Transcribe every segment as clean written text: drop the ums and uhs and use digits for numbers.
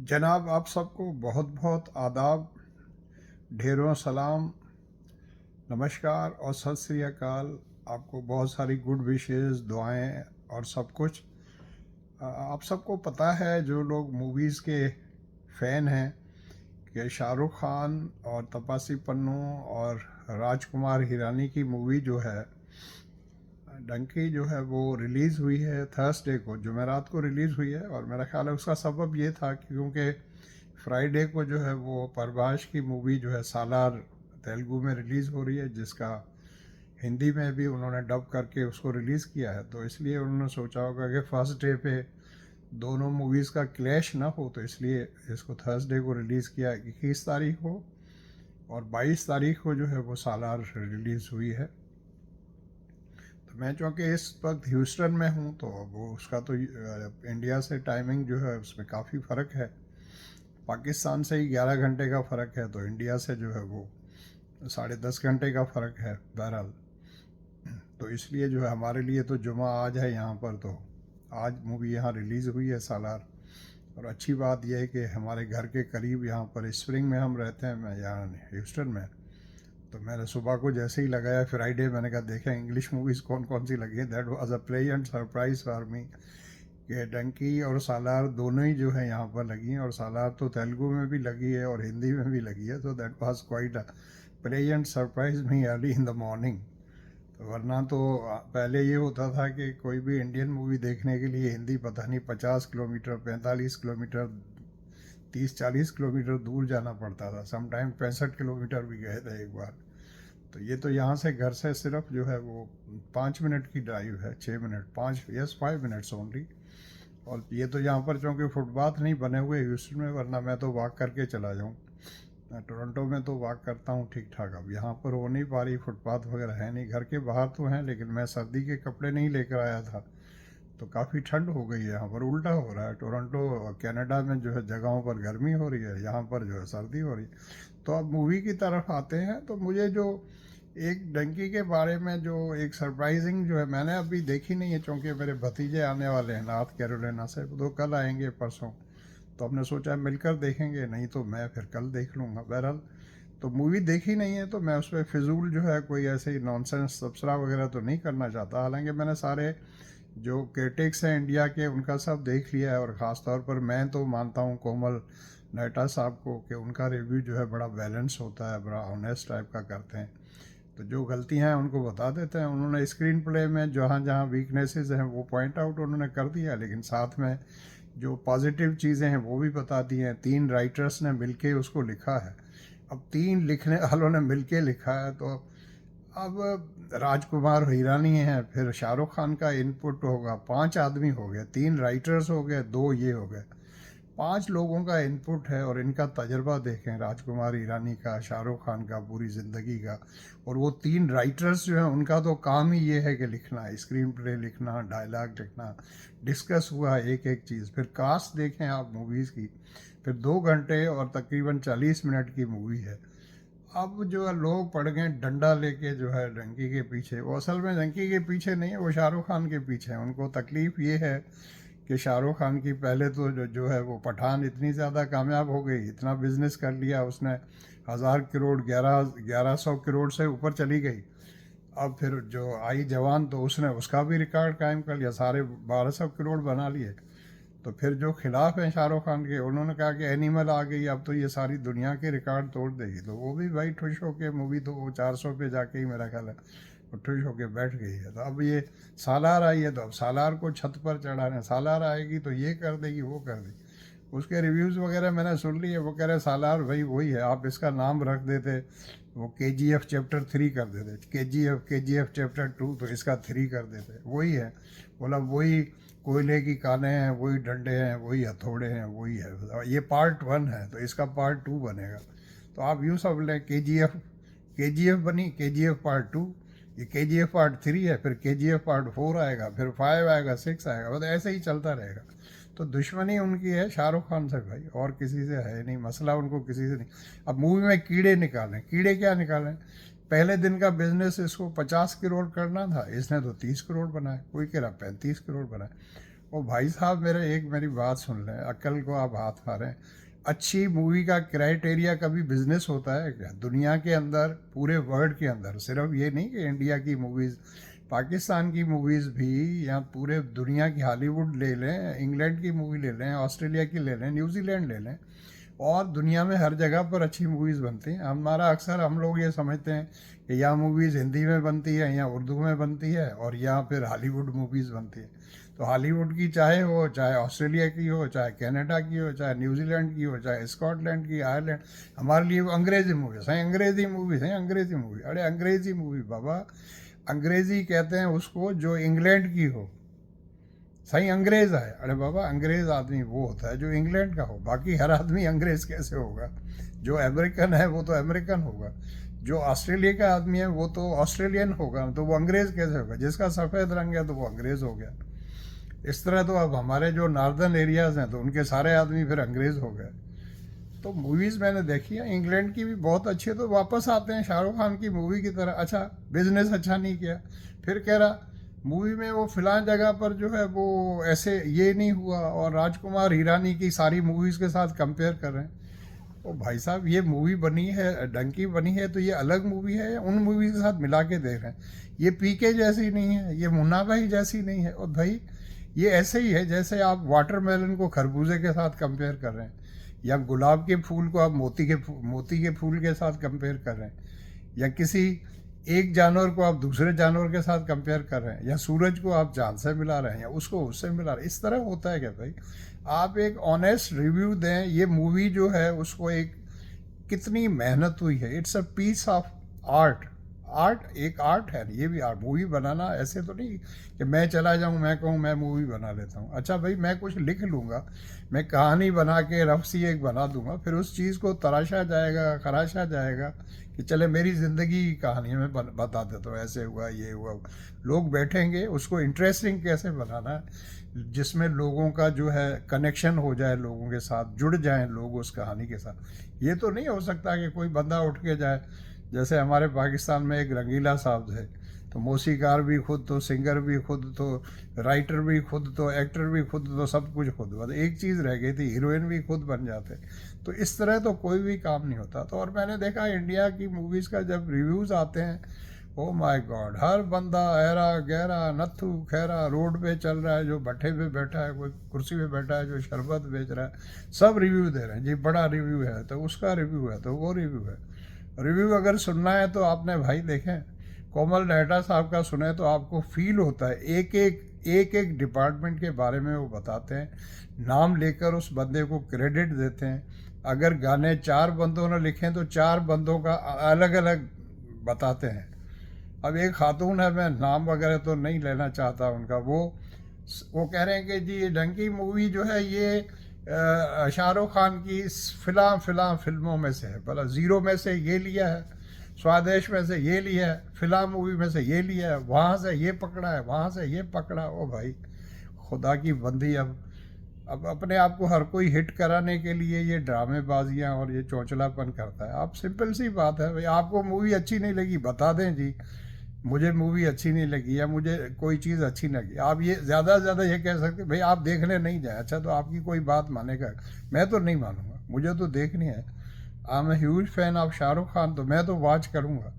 जनाब, आप सबको बहुत बहुत आदाब, ढेरों सलाम, नमस्कार और सत श्री अकाल। आपको बहुत सारी गुड विशेस, दुआएं और सब कुछ। आप सबको पता है, जो लोग मूवीज़ के फ़ैन हैं, कि शाहरुख खान और तपस्वी पन्नू और राजकुमार हिरानी की मूवी जो है डंकी, जो है वो रिलीज़ हुई है थर्सडे को, जुमेरात को रिलीज़ हुई है। और मेरा ख्याल है उसका सबब ये था कि क्योंकि फ्राइडे को जो है वो प्रभास की मूवी जो है सालार तेलुगु में रिलीज़ हो रही है, जिसका हिंदी में भी उन्होंने डब करके उसको रिलीज़ किया है। तो इसलिए उन्होंने सोचा होगा कि फर्स्ट डे पे दोनों मूवीज़ का क्लैश ना हो, तो इसलिए इसको थर्सडे को रिलीज़ किया 21 तारीख को, और 22 तारीख को जो है वो सालार रिलीज़ हुई है। तो मैं चूँकि इस वक्त ह्यूस्टन में हूँ, तो वो उसका तो इंडिया से टाइमिंग जो है उसमें काफ़ी फ़र्क है। पाकिस्तान से ही 11 घंटे का फ़र्क है, तो इंडिया से जो है वो 10.5 घंटे का फ़र्क है बहरहाल। तो इसलिए जो है हमारे लिए तो जुमा आज है यहाँ पर, तो आज मूवी यहाँ रिलीज़ हुई है सालार। और अच्छी बात यह है कि हमारे घर के करीब यहाँ पर स्प्रिंग में हम रहते हैं, मैं यहाँ ह्यूस्टन में। तो मैंने सुबह को जैसे ही लगाया फ्राइडे, मैंने कहा देखें इंग्लिश मूवीज़ कौन कौन सी लगी है। That was a pleasant surprise for me कि डंकी और सालार दोनों ही जो है यहाँ पर लगी हैं, और सालार तो तेलुगु में भी लगी है और हिंदी में भी लगी है। तो that was quite a pleasant surprise me early in the morning. तो वरना तो पहले ये होता था कि कोई भी इंडियन मूवी देखने के लिए हिंदी पता नहीं 50 किलोमीटर, 45 किलोमीटर, 30-40 किलोमीटर दूर जाना पड़ता था। समटाइम 65 किलोमीटर भी गए थे एक बार। तो ये तो यहाँ से घर से सिर्फ जो है वो 5 मिनट की ड्राइव है, 6 मिनट, 5 मिनट्स ओनली। और ये तो यहाँ पर चूँकि फुटपाथ नहीं बने हुए ह्यूस्टन में, वरना मैं तो वॉक करके चला जाऊँ। टोरंटो में तो वॉक करता हूँ ठीक ठाक। अब यहाँ पर हो नहीं पा रही, फुटपाथ वगैरह है नहीं, घर के बाहर तो हैं, लेकिन मैं सर्दी के कपड़े नहीं लेकर आया था। तो काफ़ी ठंड हो गई है यहाँ पर, उल्टा हो रहा है। टोरंटो कनाडा में जो है जगहों पर गर्मी हो रही है, यहाँ पर जो है सर्दी हो रही है। तो अब मूवी की तरफ आते हैं, तो मुझे जो एक डंकी के बारे में जो एक सरप्राइजिंग जो है, मैंने अभी देखी नहीं है चूँकि मेरे भतीजे आने वाले हैं नॉर्थ कैरोलिना से, तो कल आएंगे परसों। तो हमने सोचा मिलकर देखेंगे, नहीं तो मैं फिर कल देख लूँगा बहरहाल। तो मूवी देखी नहीं है, तो मैं उस पर फिजूल जो है कोई ऐसे ही नॉनसेंस तबसरा वगैरह तो नहीं करना चाहता। हालांकि मैंने सारे जो क्रिटिक्स हैं इंडिया के उनका सब देख लिया है, और ख़ास तौर पर मैं तो मानता हूँ कोमल नेटा साहब को, कि उनका रिव्यू जो है बड़ा बैलेंस होता है, बड़ा ऑनेस्ट टाइप का करते हैं। तो जो गलतियां हैं उनको बता देते हैं। उन्होंने स्क्रीन प्ले में जहाँ जहाँ वीकनेसेस हैं वो पॉइंट आउट उन्होंने कर दिया, लेकिन साथ में जो पॉजिटिव चीज़ें हैं वो भी बता दी हैं। 3 राइटर्स ने मिलके उसको लिखा है। अब 3 लिखने वालों ने मिलके लिखा है, तो अब राजकुमार हिरानी हैं, फिर शाहरुख खान का इनपुट होगा, 5 आदमी हो गए, 3 राइटर्स हो गए, 2 ये हो गए, 5 लोगों का इनपुट है। और इनका तजर्बा देखें, राजकुमार ईरानी का, शाहरुख खान का, पूरी ज़िंदगी का। और वो 3 राइटर्स जो हैं उनका तो काम ही ये है कि लिखना, स्क्रीन प्ले लिखना, डायलॉग लिखना, डिस्कस हुआ एक एक चीज़। फिर कास्ट देखें आप मूवीज़ की, फिर 2 घंटे और तकरीबन 40 मिनट की मूवी है। अब जो है लोग पड़ गए डंडा लेके जो है डंकी के पीछे। वो असल में डंकी के पीछे नहीं है, वो शाहरुख खान के पीछे है। उनको तकलीफ़ ये है कि शाहरुख खान की पहले तो जो है वो पठान इतनी ज़्यादा कामयाब हो गई, इतना बिजनेस कर लिया उसने, 1000 करोड़, 1100 करोड़ से ऊपर चली गई। अब फिर जो आई जवान, तो उसने उसका भी रिकॉर्ड कायम कर लिया, सारे 1200 करोड़ बना लिए। तो फिर जो खिलाफ हैं शाहरुख खान के, उन्होंने कहा कि एनिमल आ गई, अब तो ये सारी दुनिया के रिकॉर्ड तोड़ देगी। तो वो भी भाई खुश होके मूवी, तो वो 400 पे जाके ही मेरा ख्याल है वो खुश होके बैठ गई है। तो अब ये सालार आई है, तो अब सालार को छत पर चढ़ा रहे हैं। सालार आएगी तो ये कर देगी, वो कर देगी। उसके रिव्यूज़ वगैरह मैंने सुन लिए, वो कह रहे सालार भाई वही है, आप इसका नाम रख देते, वो KGF चैप्टर 3 कर देते, KGF चैप्टर 2, तो इसका 3 कर देते, वही है। बोला वही कोयले की कानें हैं, वही डंडे हैं, वही हथौड़े हैं, वही है। ये पार्ट 1 है, तो इसका पार्ट 2 बनेगा। तो आप यूँ सब लें, के जी एफ बनी, KGF पार्ट 2, ये KGF पार्ट 3 है, फिर KGF पार्ट 4 आएगा, फिर 5 आएगा, 6 आएगा, मतलब ऐसे ही चलता रहेगा। तो दुश्मनी उनकी है शाहरुख खान से भाई, और किसी से है नहीं। मसला उनको किसी से नहीं। अब मूवी में कीड़े निकालें, कीड़े क्या निकालें? पहले दिन का बिजनेस इसको 50 करोड़ करना था, इसने तो 30 करोड़ बनाए, कोई कह रहा 35 करोड़ बनाए। ओ भाई साहब, मेरी बात सुन लें, अक्ल को आप हाथ मारें। अच्छी मूवी का क्राइटेरिया कभी बिजनेस होता है क्या? दुनिया के अंदर, पूरे वर्ल्ड के अंदर, सिर्फ ये नहीं कि इंडिया की मूवीज़, पाकिस्तान की मूवीज़ भी, या पूरे दुनिया की हॉलीवुड ले लें, इंग्लैंड की मूवी ले लें, ऑस्ट्रेलिया की ले लें, न्यूजीलैंड ले लें, और दुनिया में हर जगह पर अच्छी मूवीज़ बनती हैं। हमारा अक्सर हम लोग ये समझते हैं कि या मूवीज़ हिंदी में बनती है, या उर्दू में बनती है, और या फिर हॉलीवुड मूवीज़ बनती है। तो हॉलीवुड की चाहे हो, चाहे ऑस्ट्रेलिया की हो, चाहे कनाडा की हो, चाहे न्यूजीलैंड की हो, चाहे स्कॉटलैंड की, आयरलैंड, हमारे लिए वो अंग्रेज़ी मूवीज़ हैं, अंग्रेज़ी मूवीज़ हैं, अंग्रेज़ी मूवी। अरे अंग्रेज़ी मूवी बाबा, अंग्रेज़ी कहते हैं उसको जो इंग्लैंड की हो। सही अंग्रेज़ है? अरे बाबा, अंग्रेज़ आदमी वो होता है जो इंग्लैंड का हो, बाकी हर आदमी अंग्रेज़ कैसे होगा? जो अमेरिकन है वो तो अमेरिकन होगा, जो ऑस्ट्रेलिया का आदमी है वो तो ऑस्ट्रेलियन होगा, तो वो अंग्रेज़ कैसे होगा? जिसका सफ़ेद रंग है तो वो अंग्रेज़ हो गया। इस तरह तो अब हमारे जो नॉर्दर्न एरियाज़ हैं तो उनके सारे आदमी फिर अंग्रेज़ हो गए। तो मूवीज़ मैंने देखी है, इंग्लैंड की भी बहुत अच्छी है। तो वापस आते हैं शाहरुख खान की मूवी की तरह। अच्छा, बिजनेस अच्छा नहीं किया, फिर कह रहा मूवी में वो फिलहाल जगह पर जो है वो ऐसे ये नहीं हुआ, और राजकुमार हिरानी की सारी मूवीज़ के साथ कंपेयर कर रहे हैं। ओ भाई साहब, ये मूवी बनी है, डंकी बनी है, तो ये अलग मूवी है, उन मूवी के साथ मिला के देख रहे हैं। ये पीके जैसी नहीं है, ये मुन्ना भाई जैसी नहीं है। और भाई ये ऐसे ही है जैसे आप वाटरमेलन को खरबूजे के साथ कंपेयर कर रहे हैं, या गुलाब के फूल को आप मोती के फूल के साथ कंपेयर कर रहे हैं, या किसी एक जानवर को आप दूसरे जानवर के साथ कंपेयर कर रहे हैं, या सूरज को आप चांद से मिला रहे हैं, या उसको उससे मिला रहे हैं। इस तरह होता है क्या भाई? आप एक ऑनेस्ट रिव्यू दें। ये मूवी जो है उसको एक कितनी मेहनत हुई है, it's a piece of art. Art एक आर्ट है, ये भी आर्ट। मूवी बनाना ऐसे तो नहीं कि मैं चला जाऊँ, मैं कहूँ मैं मूवी बना लेता हूँ। अच्छा भाई, मैं कुछ लिख लूँगा, मैं कहानी बना के रफ सी एक बना दूंगा, फिर उस चीज़ को तराशा जाएगा, खराशा जाएगा कि चले मेरी ज़िंदगी की कहानी में बता देता हूँ, ऐसे हुआ, ये हुआ। लोग बैठेंगे, उसको इंटरेस्टिंग कैसे बनाना है, जिसमें लोगों का जो है कनेक्शन हो जाए, लोगों के साथ जुड़ जाएं लोग उस कहानी के साथ। ये तो नहीं हो सकता कि कोई बंदा उठ के जाए, जैसे हमारे पाकिस्तान में एक रंगीला साहब थे, तो मौसीकार भी खुद, तो सिंगर भी खुद, तो राइटर भी खुद, तो एक्टर भी खुद, तो सब कुछ खुद। बस एक चीज़ रह गई थी, हीरोइन भी खुद बन जाते। तो इस तरह तो कोई भी काम नहीं होता। तो और मैंने देखा इंडिया की मूवीज़ का जब रिव्यूज़ आते हैं, ओ माय गॉड, हर बंदा ऐरा गहरा नत्थू खैरा रोड पे चल रहा है, जो भट्ठे पे बैठा है, कोई कुर्सी पे बैठा है, जो शरबत बेच रहा है, सब रिव्यू दे रहे हैं जी। बड़ा रिव्यू है तो उसका रिव्यू है, तो वो रिव्यू है। रिव्यू अगर सुनना है तो आपने भाई देखें, कोमल नेहटा साहब का सुने तो आपको फील होता है। एक एक डिपार्टमेंट के बारे में वो बताते हैं, नाम लेकर उस बंदे को क्रेडिट देते हैं। अगर गाने 4 बंदों ने लिखे तो 4 बंदों का अलग अलग बताते हैं। अब एक खातून है, मैं नाम वगैरह तो नहीं लेना चाहता उनका, वो कह रहे हैं कि जी ये डंकी मूवी जो है ये शाहरुख खान की फिल्मों में से है। भला ज़ीरो में से ये लिया है, स्वादेश में से ये लिया है, फिल्म मूवी में से ये लिया है, वहाँ से ये पकड़ा है, वहाँ से ये पकड़ा। ओ भाई, खुदा की बंदी। अब अपने आप को हर कोई हिट कराने के लिए ये ड्रामेबाजियाँ और ये चौंचलापन करता है। आप सिंपल सी बात है भाई, आपको मूवी अच्छी नहीं लगी, बता दें जी मुझे मूवी अच्छी नहीं लगी, या मुझे कोई चीज़ अच्छी नहीं लगी। आप ये ज़्यादा से ज़्यादा ये कह सकते भाई आप देखने नहीं जाए। अच्छा, तो आपकी कोई बात मानेगा? मैं तो नहीं मानूंगा, मुझे तो देखनी है। I am a huge fan of Shahrukh Khan, तो मैं तो वॉच करूँगा।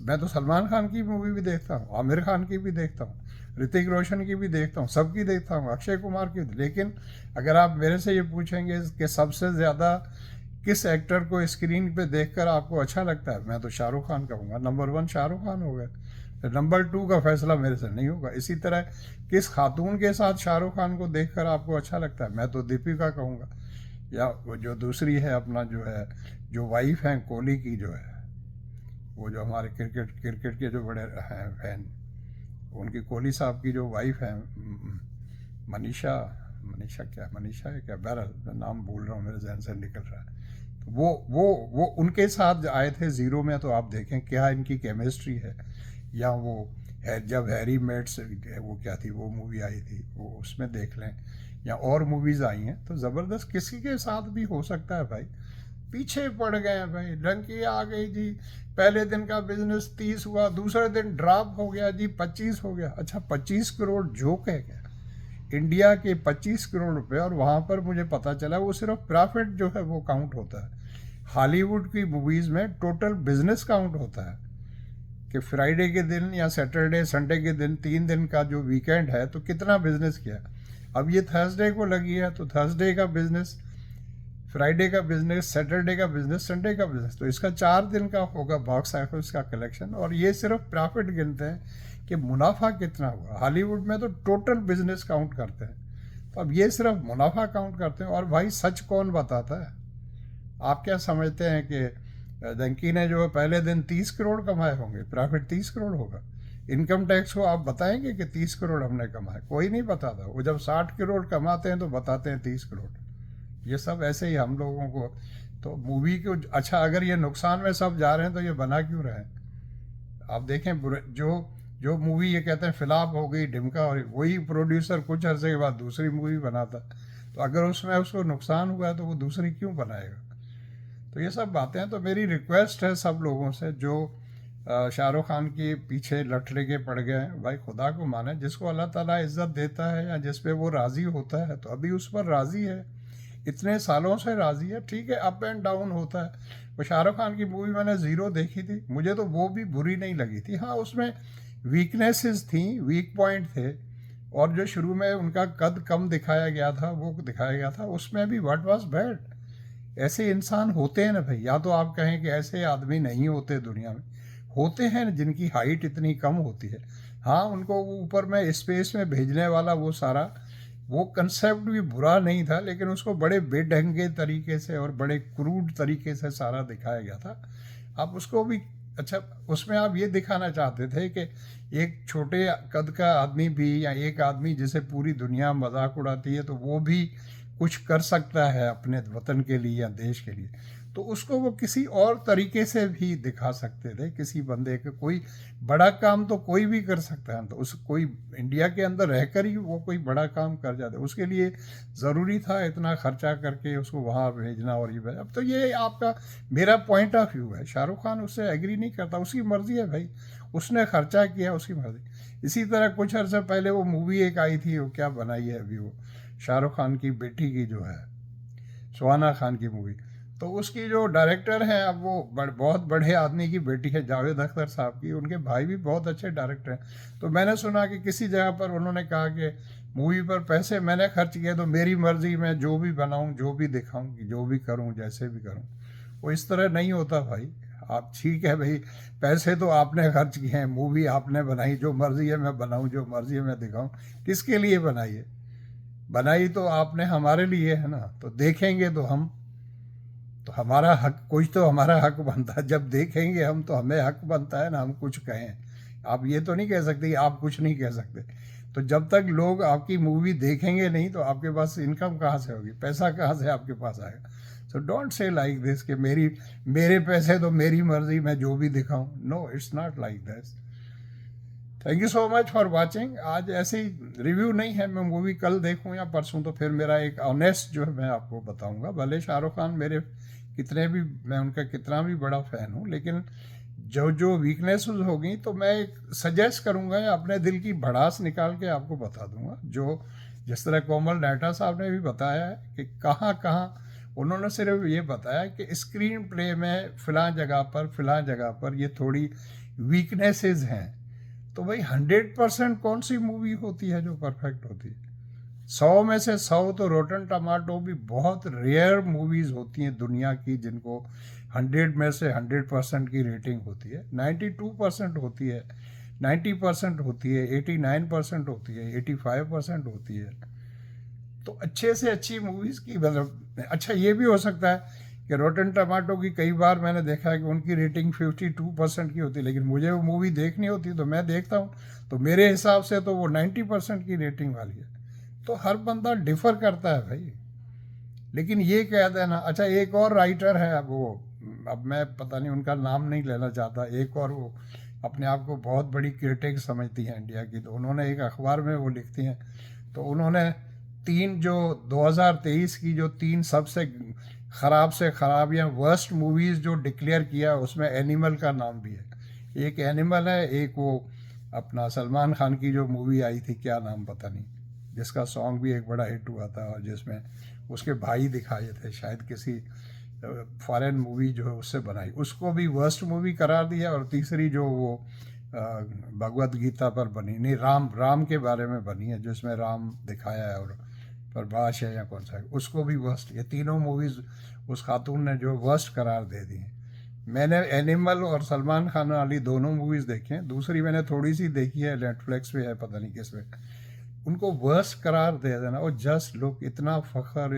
मैं तो सलमान खान की मूवी भी देखता हूँ, आमिर खान की भी देखता हूँ, ऋतिक रोशन की भी देखता हूँ, सबकी देखता हूँ, अक्षय कुमार की। लेकिन अगर आप मेरे से ये पूछेंगे कि सबसे ज़्यादा किस एक्टर को स्क्रीन पे देखकर आपको अच्छा लगता है, मैं तो शाहरुख खान कहूँगा। नंबर 1 शाहरुख खान हो गए, तो नंबर 2 का फैसला मेरे से नहीं होगा। इसी तरह किस खातून के साथ शाहरुख खान को देखकर आपको अच्छा लगता है, मैं तो दीपिका कहूँगा। या वो जो दूसरी है अपना जो है, जो वाइफ हैं कोहली की, जो है वो जो हमारे क्रिकेट के जो बड़े हैं फैन, उनकी कोहली साहब की जो वाइफ है मनीषा, मनीषा है क्या, बहरहाल नाम भूल रहा हूँ, मेरे जहन से निकल रहा है। तो वो उनके साथ आए थे ज़ीरो में, तो आप देखें क्या इनकी केमिस्ट्री है। या वो जब हैरी मेट्स, वो क्या थी वो मूवी आई थी, वो उसमें देख लें, या और मूवीज़ आई हैं, तो ज़बरदस्त किसी के साथ भी हो सकता है भाई। पीछे पड़ गए हैं भाई, डंकी आ गई जी, पहले दिन का बिजनेस 30 हुआ, दूसरे दिन ड्रॉप हो गया जी, 25 हो गया। अच्छा, 25 करोड़ जोक है क्या? इंडिया के 25 करोड़ रुपए, और वहाँ पर मुझे पता चला वो सिर्फ प्रॉफिट जो है वो काउंट होता है। हॉलीवुड की मूवीज़ में टोटल बिजनेस काउंट होता है कि फ्राइडे के दिन या सैटरडे संडे के दिन 3 दिन का जो वीकेंड है तो कितना बिजनेस किया। अब ये थर्सडे को लगी है तो थर्सडे का बिजनेस, फ्राइडे का बिजनेस, सैटरडे का बिजनेस, संडे का बिजनेस, तो इसका 4 दिन का होगा बॉक्स ऑफिस का कलेक्शन। और ये सिर्फ प्रॉफिट गिनते हैं कि मुनाफा कितना हुआ। हॉलीवुड में तो टोटल बिजनेस काउंट करते हैं, तो अब ये सिर्फ मुनाफा काउंट करते हैं। और भाई सच कौन बताता है? आप क्या समझते हैं कि डंकी ने जो पहले दिन 30 करोड़ कमाए होंगे, प्रॉफिट 30 करोड़ होगा? इनकम टैक्स को आप बताएंगे कि 30 करोड़ हमने कमाए? कोई नहीं बताता। वो जब 60 करोड़ कमाते हैं तो बताते हैं 30 करोड़। ये सब ऐसे ही हम लोगों को तो मूवी को, अच्छा अगर ये नुकसान में सब जा रहे हैं तो ये बना क्यों रहे हैं? आप देखें जो जो मूवी ये कहते हैं फ्लॉप हो गई, ढिमका, और वही प्रोड्यूसर कुछ अरसे के बाद दूसरी मूवी बनाता, तो अगर उसमें उसको नुकसान हुआ है तो वो दूसरी क्यों बनाएगा? तो ये सब बातें हैं। तो मेरी रिक्वेस्ट है सब लोगों से जो शाहरुख खान के पीछे लटके के पड़ गए हैं, भाई खुदा को माने। जिसको अल्लाह ताला इज्जत देता है या जिस पे वो राज़ी होता है तो अभी उस पर राज़ी है, इतने सालों से राज़ी है। ठीक है, अप एंड डाउन होता है। वो शाहरुख खान की मूवी मैंने ज़ीरो देखी थी, मुझे तो वो भी बुरी नहीं लगी थी। हाँ, उसमें वीकनेसेस थी, वीक पॉइंट थे, और जो शुरू में उनका कद कम दिखाया गया था वो दिखाया गया था, उसमें भी व्हाट वाज बैड। ऐसे इंसान होते हैं ना भाई, या तो आप कहें कि ऐसे आदमी नहीं होते दुनिया में, होते हैं जिनकी हाइट इतनी कम होती है। हाँ, उनको ऊपर में स्पेस में भेजने वाला वो सारा वो कंसेप्ट भी बुरा नहीं था, लेकिन उसको बड़े बेढंगे तरीके से और बड़े क्रूड तरीके से सारा दिखाया गया था। आप उसको भी, अच्छा उसमें आप ये दिखाना चाहते थे कि एक छोटे कद का आदमी भी, या एक आदमी जिसे पूरी दुनिया मजाक उड़ाती है, तो वो भी कुछ कर सकता है अपने वतन के लिए या देश के लिए, तो उसको वो किसी और तरीके से भी दिखा सकते थे। किसी बंदे के कोई बड़ा काम तो कोई भी कर सकता है, तो उस कोई इंडिया के अंदर रहकर ही वो कोई बड़ा काम कर जाता है, उसके लिए ज़रूरी था इतना खर्चा करके उसको वहाँ भेजना और ये भेजना। अब तो ये आपका मेरा पॉइंट ऑफ व्यू है, शाहरुख खान उससे एग्री नहीं करता, उसकी मर्ज़ी है भाई, उसने खर्चा किया, उसकी मर्ज़ी। इसी तरह कुछ अर्से पहले वो मूवी एक आई थी, वो क्या बनाई है अभी, वो शाहरुख खान की बेटी की जो है, सुहाना खान की मूवी, तो उसकी जो डायरेक्टर हैं, अब वो बहुत बड़े आदमी की बेटी है, जावेद अख्तर साहब की, उनके भाई भी बहुत अच्छे डायरेक्टर हैं। तो मैंने सुना कि किसी जगह पर उन्होंने कहा कि मूवी पर पैसे मैंने खर्च किए तो मेरी मर्जी, मैं जो भी बनाऊं, जो भी दिखाऊं, जो भी करूं, जैसे भी करूं। वो इस तरह नहीं होता भाई। आप ठीक है भाई, पैसे तो आपने खर्च किए हैं, मूवी आपने बनाई, जो मर्जी है मैं बनाऊं, जो मर्जी है मैं दिखाऊं। किसके लिए बनाई है? बनाई तो आपने हमारे लिए है ना, तो देखेंगे तो हम, तो हमारा हक, कुछ तो हमारा हक बनता है। जब देखेंगे हम तो हमें हक बनता है ना, हम कुछ कहें। आप ये तो नहीं कह सकते कि आप कुछ नहीं कह सकते। तो जब तक लोग आपकी मूवी देखेंगे नहीं तो आपके पास इनकम कहाँ से होगी, पैसा कहाँ से आपके पास आएगा? So don't say like this कि मेरे पैसे तो मेरी मर्जी, मैं जो भी दिखाऊं। No, it's not like this. Thank you so much for watching. आज ऐसे ही रिव्यू नहीं है, मैं मूवी कल देखूं या परसों तो फिर मेरा एक ऑनेस्ट जो है मैं आपको बताऊंगा। भले शाहरुख खान मेरे कितने भी, मैं उनका कितना भी बड़ा फ़ैन हूँ, लेकिन जो जो वीकनेस होगी तो मैं एक सजेस्ट करूँगा या अपने दिल की भड़ास निकाल के आपको बता दूंगा। जो जिस तरह कोमल डाटा साहब ने भी बताया है कि कहाँ कहाँ, उन्होंने सिर्फ ये बताया कि स्क्रीन प्ले में फ़िलहाल जगह पर ये थोड़ी वीकनेसेस हैं। तो भाई 100% कौन सी मूवी होती है जो परफेक्ट होती है? 100 में से 100 तो रोटन टमाटो भी बहुत रेयर मूवीज़ होती हैं दुनिया की जिनको 100 में से 100% की रेटिंग होती है। 92% होती है, 90% होती है, 89% होती है, 85% होती है। तो अच्छे से अच्छी मूवीज़ की, मतलब अच्छा ये भी हो सकता है कि रोटन टमाटो की कई बार मैंने देखा है कि उनकी रेटिंग 52% की होती है, लेकिन मुझे वो मूवी देखनी होती तो मैं देखता हूँ, तो मेरे हिसाब से तो वो 90% की रेटिंग वाली है। तो हर बंदा डिफ़र करता है भाई। लेकिन ये कह देना, अच्छा एक और राइटर है, अब मैं पता नहीं उनका नाम नहीं लेना चाहता, एक और वो अपने आप को बहुत बड़ी क्रिटिक समझती हैं इंडिया की, तो उन्होंने एक अखबार में वो लिखती हैं, तो उन्होंने 3 जो 2023 की जो 3 सबसे ख़राब से ख़राब या वर्स्ट मूवीज़ जो डिक्लेयर किया, उसमें एनिमल का नाम भी है। एक एनिमल है, एक वो अपना सलमान खान की जो मूवी आई थी, क्या नाम पता नहीं, जिसका सॉन्ग भी एक बड़ा हिट हुआ था, और जिसमें उसके भाई दिखाए थे, शायद किसी फॉरेन मूवी जो है उससे बनाई, उसको भी वर्स्ट मूवी करार दिया। और तीसरी जो वो भगवत गीता पर बनी, नहीं राम के बारे में बनी है, जिसमें राम दिखाया है और प्रभाष है या कौन सा है, उसको भी वर्स्ट। ये तीनों मूवीज़ उस खातून ने जो वर्स्ट करार दे दी हैं। मैंने एनिमल और सलमान खान वाली दोनों मूवीज़ देखी हैं, दूसरी मैंने थोड़ी सी देखी है, नेटफ्लिक्स पे है, पता नहीं किस पे। उनको वर्स्ट करार दे देना, और जस्ट लोग इतना फ़ख्र,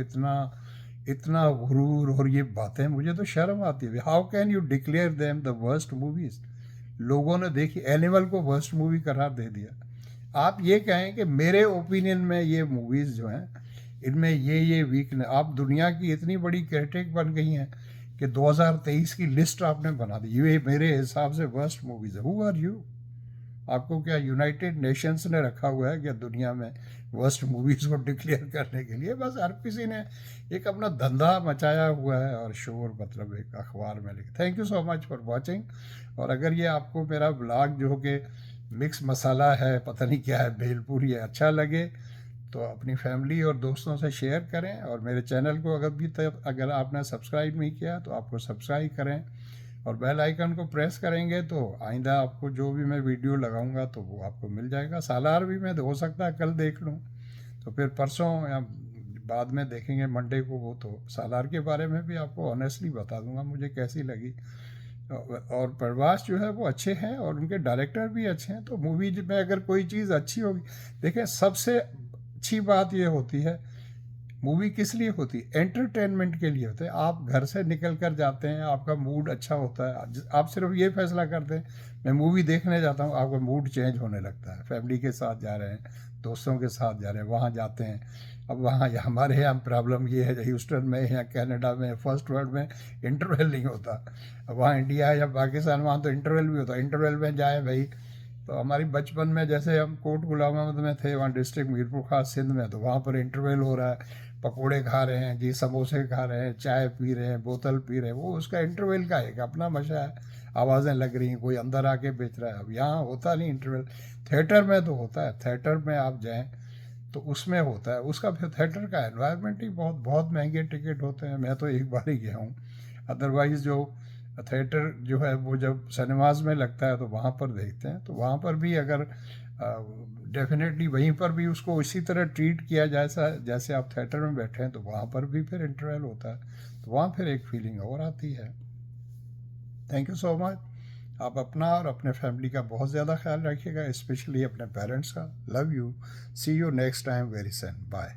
इतना गुरूर, और ये बातें मुझे तो शर्म आती है। How can you declare them the worst movies? लोगों ने देखी, एनिमल को वर्स्ट मूवी करार दे दिया। आप ये कहें कि मेरे ओपिनियन में ये मूवीज़ जो हैं इनमें ये वीकनेस, आप दुनिया की इतनी बड़ी क्रिटिक बन गई हैं कि 2023 की लिस्ट आपने बना दी, ये मेरे हिसाब से वर्स्ट मूवीज़ है। Who are you? आपको क्या यूनाइटेड नेशंस ने रखा हुआ है क्या दुनिया में वर्स्ट मूवीज़ को डिक्लेयर करने के लिए? बस हर किसी ने एक अपना धंधा मचाया हुआ है और शोर, मतलब एक अखबार में लिख। Thank you so much for watching. और अगर ये आपको मेरा ब्लॉग जो कि मिक्स मसाला है, पता नहीं क्या है, भेलपूरी है, अच्छा लगे तो अपनी फैमिली और दोस्तों से शेयर करें। और मेरे चैनल को अगर आपने सब्सक्राइब नहीं किया तो आपको सब्सक्राइब करें, और बेल आइकन को प्रेस करेंगे तो आइंदा आपको जो भी मैं वीडियो लगाऊंगा तो वो आपको मिल जाएगा। सालार भी मैं हो सकता है कल देख लूँ, तो फिर परसों या बाद में देखेंगे मंडे को, वो तो सालार के बारे में भी आपको ऑनेस्टली बता दूंगा मुझे कैसी लगी। और प्रभास जो है वो अच्छे हैं और उनके डायरेक्टर भी अच्छे हैं। तो मूवी में अगर कोई चीज़ अच्छी होगी, देखें सबसे अच्छी बात ये होती है, मूवी किस लिए होती है? एंटरटेनमेंट के लिए होते हैं। आप घर से निकल कर जाते हैं, आपका मूड अच्छा होता है, आप सिर्फ ये फैसला करते हैं मैं मूवी देखने जाता हूँ, आपका मूड चेंज होने लगता है। फैमिली के साथ जा रहे हैं, दोस्तों के साथ जा रहे हैं, वहाँ जाते हैं। अब वहाँ हमारे यहाँ प्रॉब्लम ये है, ह्यूस्टन में या कनाडा में, फर्स्ट वर्ल्ड में इंटरवल नहीं होता। अब वहाँ इंडिया या पाकिस्तान, वहाँ तो इंटरवल भी होता है। इंटरवल में जाए भाई, तो हमारी बचपन में जैसे हम कोट गुलाम अहमद में थे, वहाँ डिस्ट्रिक्ट मीरपुर खास सिंध में, तो वहाँ पर इंटरवल हो रहा है, पकोड़े खा रहे हैं जी, समोसे खा रहे हैं, चाय पी रहे हैं, बोतल पी रहे हैं, वो उसका इंटरवल का एक अपना मज़ा है। आवाज़ें लग रही हैं, कोई अंदर आके बेच रहा है। अब यहाँ होता नहीं इंटरवल। थिएटर में तो होता है, थिएटर में आप जाएँ तो उसमें होता है। उसका फिर थिएटर का एनवायरनमेंट ही बहुत बहुत महंगे टिकट होते हैं। मैं तो एक बार ही गया हूँ, अदरवाइज़ जो थिएटर जो है वो जब सिनेमाज में लगता है तो वहाँ पर देखते हैं। तो वहाँ पर भी अगर डेफिनेटली वहीं पर भी उसको इसी तरह ट्रीट किया जैसा जैसे आप थिएटर में बैठे हैं, तो वहाँ पर भी फिर इंटरवल होता है, तो वहाँ फिर एक फीलिंग और आती है। Thank you so much. आप अपना और अपने फैमिली का बहुत ज़्यादा ख्याल रखिएगा, स्पेशली अपने पेरेंट्स का। Love you, see you next time very soon, bye.